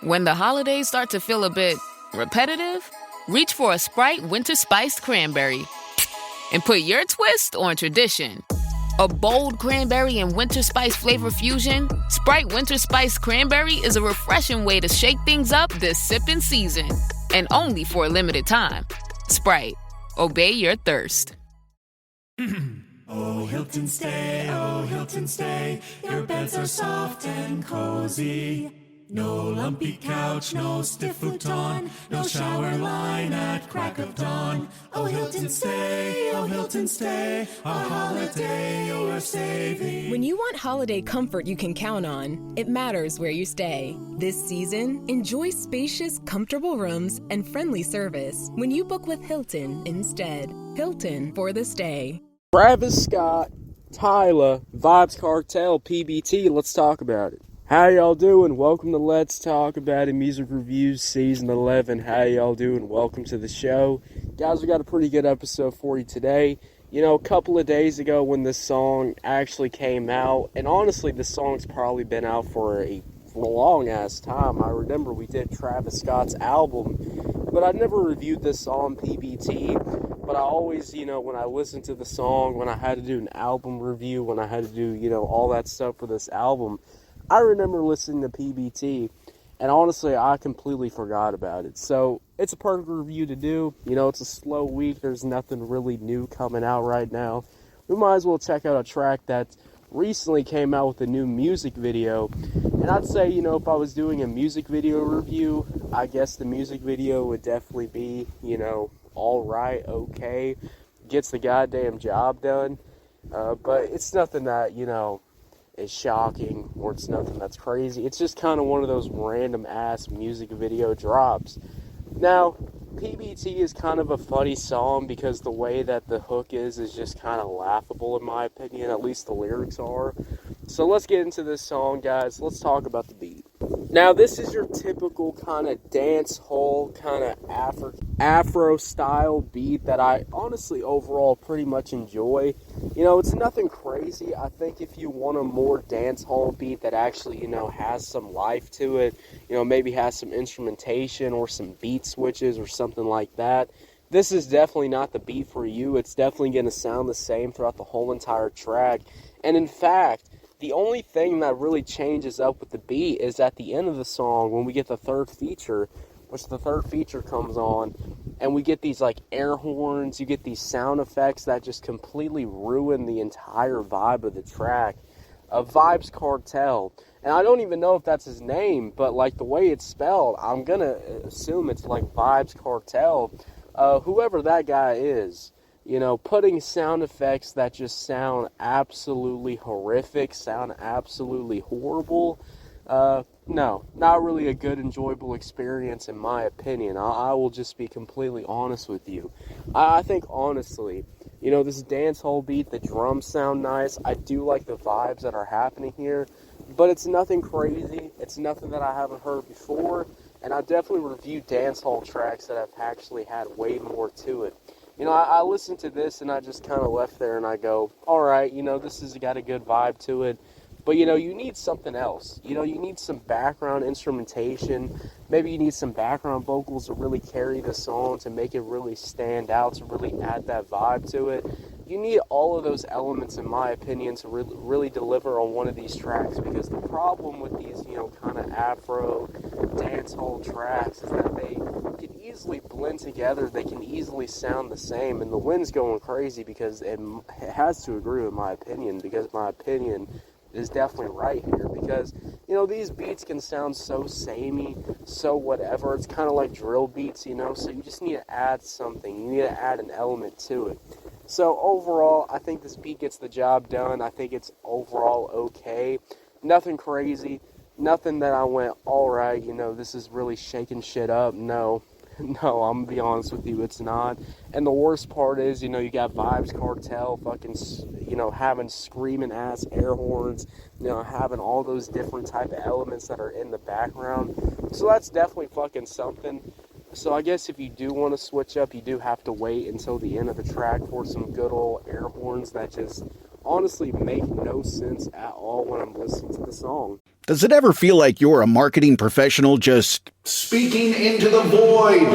When the holidays start to feel a bit repetitive, reach for a Sprite Winter Spiced Cranberry and put your twist on tradition. A bold cranberry and winter spice flavor fusion, Sprite Winter Spiced Cranberry is a refreshing way to shake things up this sipping season. And only for a limited time. Sprite. Obey your thirst. Oh, Hilton stay, your beds are soft and cozy. No lumpy couch, no stiff futon, no shower line at crack of dawn. Oh, Hilton stay, a holiday you're saving. When you want holiday comfort you can count on, it matters where you stay. This season, enjoy spacious, comfortable rooms and friendly service when you book with Hilton instead. Hilton for the stay. Travis Scott, Tyla, Vybz Kartel, PBT, let's talk about it. How y'all doing? Welcome to Let's Talk About It Music Reviews Season 11. How y'all doing? Welcome to the show. Guys, we got a pretty good episode for you today. You know, a couple of days ago when this song actually came out, and honestly, this song's probably been out for a long-ass time. I remember we did Travis Scott's album, but I never reviewed this song, PBT. But I always, when I listened to the song, when I had to do an album review, when I had to do, all that stuff for this album, I remember listening to PBT, and honestly, I completely forgot about it. So, it's a perfect review to do. It's a slow week. There's nothing really new coming out right now. We might as well check out a track that recently came out with a new music video. And I'd say, if I was doing a music video review, I guess the music video would definitely be, alright, okay. Gets the goddamn job done. But it's nothing that, is shocking, or it's nothing that's crazy. It's just kind of one of those random ass music video drops. Now, PBT is kind of a funny song because the way that the hook is just kind of laughable in my opinion, at least the lyrics are. So let's get into this song, guys. Let's talk about the beat. Now, this is your typical kind of dance hall, kind of Afro style beat that I honestly overall pretty much enjoy. It's nothing crazy. I think if you want a more dance hall beat that actually, has some life to it, maybe has some instrumentation or some beat switches or something like that, this is definitely not the beat for you. It's definitely going to sound the same throughout the whole entire track. And in fact, the only thing that really changes up with the beat is at the end of the song when we get the third feature, which the third feature comes on, and we get these like air horns, you get these sound effects that just completely ruin the entire vibe of the track. Vybz Kartel, and I don't even know if that's his name, but like the way it's spelled, I'm gonna assume it's like Vybz Kartel. Whoever that guy is, putting sound effects that just sound absolutely horrific, sound absolutely horrible, no, not really a good, enjoyable experience in my opinion. I will just be completely honest with you. I think, honestly, this dance hall beat, the drums sound nice. I do like the vibes that are happening here, but it's nothing crazy. It's nothing that I haven't heard before, and I definitely reviewed dance hall tracks that have actually had way more to it. I listened to this and I just kind of left there and I go, alright, this has got a good vibe to it. But, you need something else. You need some background instrumentation. Maybe you need some background vocals to really carry the song, to make it really stand out, to really add that vibe to it. You need all of those elements, in my opinion, to really deliver on one of these tracks. Because the problem with these, kind of Afro dancehall tracks is that they can easily blend together. They can easily sound the same. And the wind's going crazy because it has to agree with my opinion. Because my opinion is definitely right here, because these beats can sound so samey, so whatever. It's kind of like drill beats, so you just need to add something. You need to add an element to it. So overall, I think this beat gets the job done. I think it's overall okay. Nothing crazy, nothing that I went, alright, this is really shaking shit up. No, I'm gonna be honest with you, it's not. And the worst part is, you got Vybz Kartel fucking, having screaming ass air horns, having all those different type of elements that are in the background. So that's definitely fucking something. So I guess if you do want to switch up, you do have to wait until the end of the track for some good old air horns that just honestly make no sense at all when I'm listening to the song. Does it ever feel like you're a marketing professional just speaking into the void?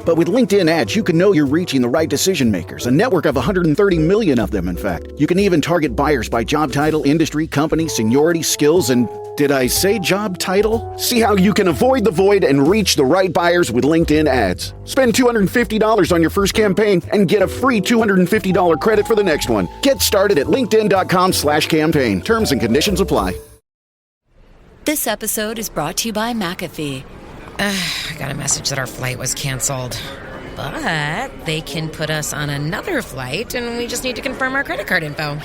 But with LinkedIn ads, you can know you're reaching the right decision makers, a network of 130 million of them, in fact. You can even target buyers by job title, industry, company, seniority, skills, and did I say job title? See how you can avoid the void and reach the right buyers with LinkedIn ads. Spend $250 on your first campaign and get a free $250 credit for the next one. Get started at linkedin.com/campaign. Terms and conditions apply. This episode is brought to you by McAfee. I got a message that our flight was canceled. But they can put us on another flight, and we just need to confirm our credit card info.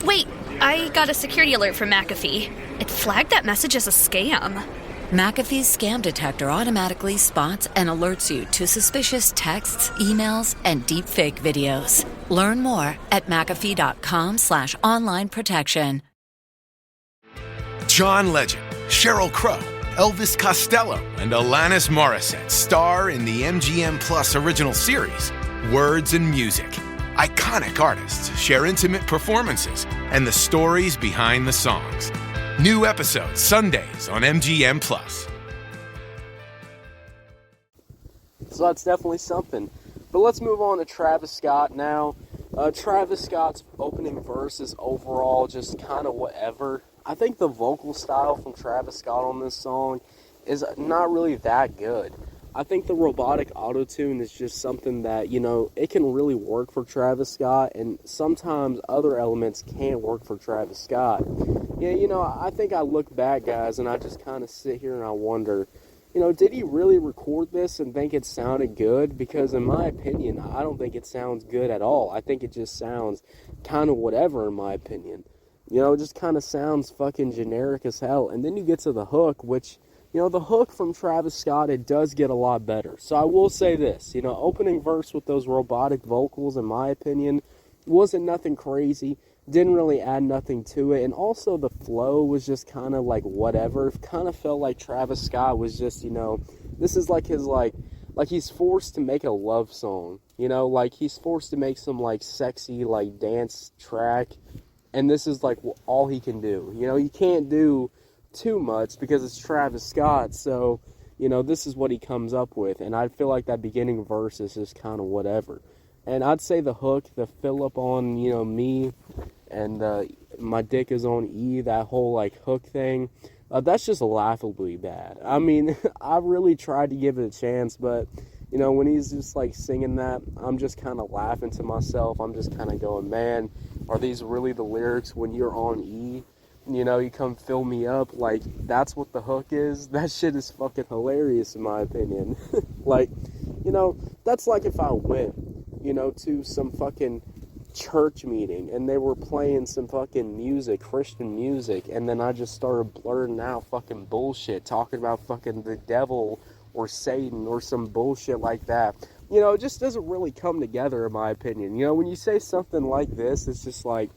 Wait, I got a security alert from McAfee. It flagged that message as a scam. McAfee's scam detector automatically spots and alerts you to suspicious texts, emails, and deepfake videos. Learn more at McAfee.com/online protection. John Legend, Sheryl Crow, Elvis Costello, and Alanis Morissette star in the MGM Plus original series, Words and Music. Iconic artists share intimate performances and the stories behind the songs. New episodes Sundays on MGM Plus. So that's definitely something. But let's move on to Travis Scott now. Travis Scott's opening verse is overall just kind of whatever. I think the vocal style from Travis Scott on this song is not really that good. I think the robotic auto-tune is just something that, it can really work for Travis Scott, and sometimes other elements can't work for Travis Scott. Yeah, I think I look back, guys, and I just kind of sit here and I wonder, did he really record this and think it sounded good? Because in my opinion, I don't think it sounds good at all. I think it just sounds kind of whatever, in my opinion. It just kind of sounds fucking generic as hell. And then you get to the hook, which, the hook from Travis Scott, it does get a lot better. So I will say this, opening verse with those robotic vocals, in my opinion, wasn't nothing crazy. Didn't really add nothing to it. And also the flow was just kind of like whatever. It kind of felt like Travis Scott was just, this is like his, like he's forced to make a love song. Like he's forced to make some, like, sexy, like, dance track. And this is, like, all he can do. He can't do too much because it's Travis Scott. So, this is what he comes up with. And I feel like that beginning verse is just kind of whatever. And I'd say the hook, the fill up on, me, and my dick is on E, that whole, like, hook thing, that's just laughably bad. I mean, I really tried to give it a chance, but, when he's just, like, singing that, I'm just kind of laughing to myself. I'm just kind of going, man, are these really the lyrics when you're on E? You come fill me up, like, that's what the hook is? That shit is fucking hilarious, in my opinion. Like, that's like if I went, to some fucking church meeting, and they were playing some fucking music, Christian music, and then I just started blurting out fucking bullshit, talking about fucking the devil, or Satan, or some bullshit like that. It just doesn't really come together, in my opinion. When you say something like this, it's just like,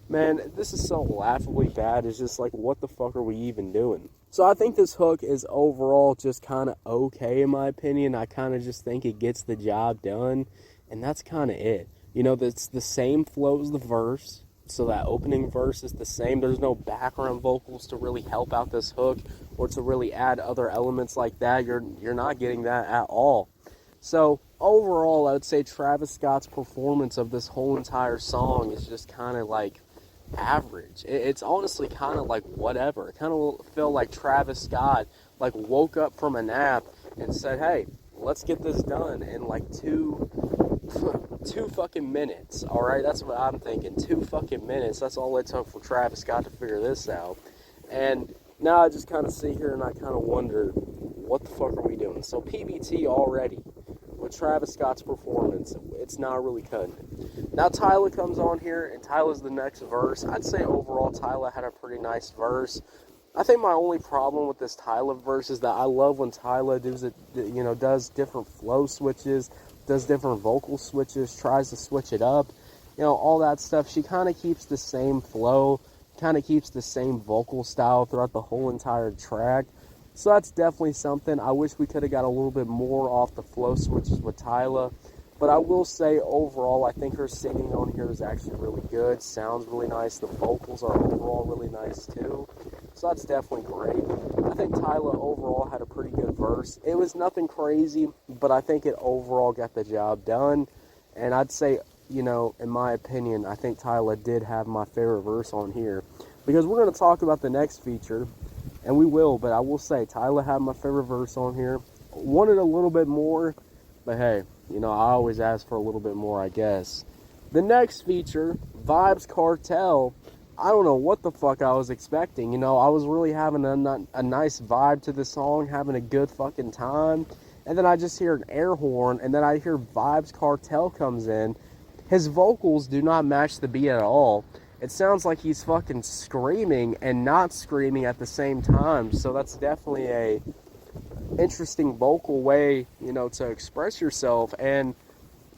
man, this is so laughably bad. It's just like, what the fuck are we even doing? So I think this hook is overall just kind of okay, in my opinion. I kind of just think it gets the job done, and that's kind of it. It's the same flow as the verse, so that opening verse is the same. There's no background vocals to really help out this hook, or to really add other elements like that. You're not getting that at all. So overall, I would say Travis Scott's performance of this whole entire song is just kind of like average. It's honestly kind of like whatever. It kind of feel like Travis Scott like woke up from a nap and said, hey, let's get this done in like two fucking minutes. All right, that's what I'm thinking. 2 fucking minutes. That's all it took for Travis Scott to figure this out. And now I just kind of sit here and I kind of wonder, what the fuck are we doing? So PBT already with Travis Scott's performance, it's not really cutting it. Now Tyla comes on here, and Tyla's the next verse. I'd say overall Tyla had a pretty nice verse. I think my only problem with this Tyla verse is that I love when Tyla does different flow switches, does different vocal switches, tries to switch it up, all that stuff. She kind of keeps the same flow, kind of keeps the same vocal style throughout the whole entire track. So that's definitely something. I wish we could have got a little bit more off the flow switches with Tyla. But I will say, overall, I think her singing on here is actually really good. Sounds really nice. The vocals are overall really nice, too. So that's definitely great. I think Tyla overall had a pretty good verse. It was nothing crazy, but I think it overall got the job done. And I'd say, you know, in my opinion, I think Tyla did have my favorite verse on here. Because we're going to talk about the next feature, and we will, but I will say Tyla had my favorite verse on here. Wanted a little bit more, but hey, you know, I always ask for a little bit more, I guess. The next feature, Vybz Kartel, I don't know what the fuck I was expecting. You know, I was really having a nice vibe to the song, having a good fucking time. And then I just hear an air horn, and then I hear Vybz Kartel comes in. His vocals do not match the beat at all. It sounds like he's fucking screaming and not screaming at the same time. So that's definitely a interesting vocal way, you know, to express yourself. And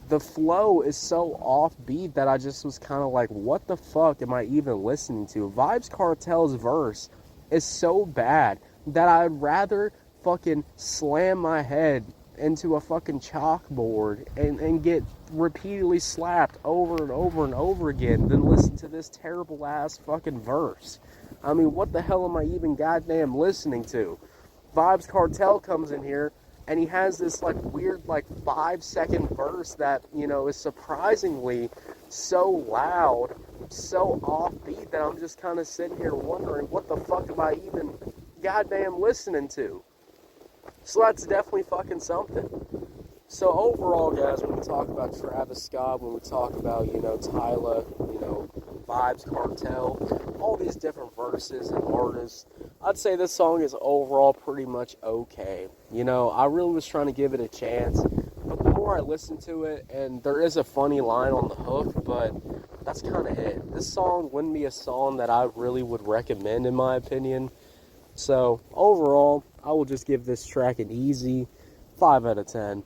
the flow is so offbeat that I just was kind of like, what the fuck am I even listening to? Vybz Kartel's verse is so bad that I'd rather fucking slam my head into a fucking chalkboard and get repeatedly slapped over and over and over again than listen to this terrible ass fucking verse. I mean, what the hell am I even goddamn listening to? Vybz Kartel comes in here and he has this like weird like 5-second verse that, you know, is surprisingly so loud, so offbeat that I'm just kind of sitting here wondering what the fuck am I even goddamn listening to? So that's definitely fucking something. So overall, guys, when we talk about Travis Scott, when we talk about, you know, Tyla, you know, Vybz Kartel, all these different verses and artists, I'd say this song is overall pretty much okay. You know, I really was trying to give it a chance, but the more I listen to it, and there is a funny line on the hook, but that's kind of it. This song wouldn't be a song that I really would recommend, in my opinion. So overall, I will just give this track an easy 5 out of 10.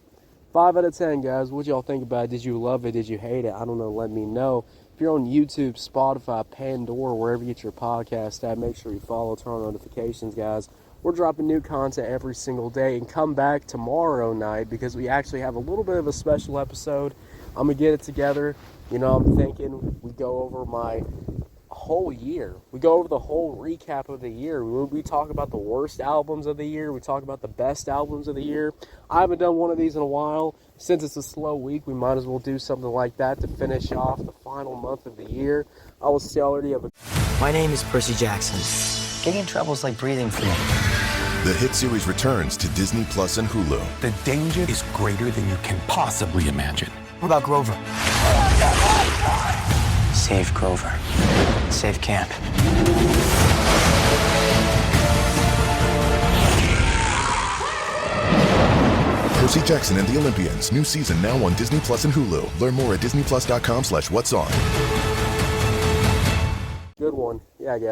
5 out of 10, guys. What y'all think about it? Did you love it? Did you hate it? I don't know. Let me know. If you're on YouTube, Spotify, Pandora, wherever you get your podcast at, make sure you follow, turn on notifications, guys. We're dropping new content every single day, and come back tomorrow night because we actually have a little bit of a special episode. I'm going to get it together. You know, I'm thinking we go over my whole year. We go over the whole recap of the year. We talk about the worst albums of the year. We talk about the best albums of the year. I haven't done one of these in a while. Since it's a slow week, we might as well do something like that to finish off the final month of the year. I will say already of it. My name is Percy Jackson. Getting in trouble is like breathing for me. The hit series returns to Disney Plus and Hulu. The danger is greater than you can possibly imagine. What about Grover? Save Grover. Save camp. Percy Jackson and the Olympians. New season now on Disney Plus and Hulu. Learn more at disneyplus.com/what's on. Good one. Yeah, I guess.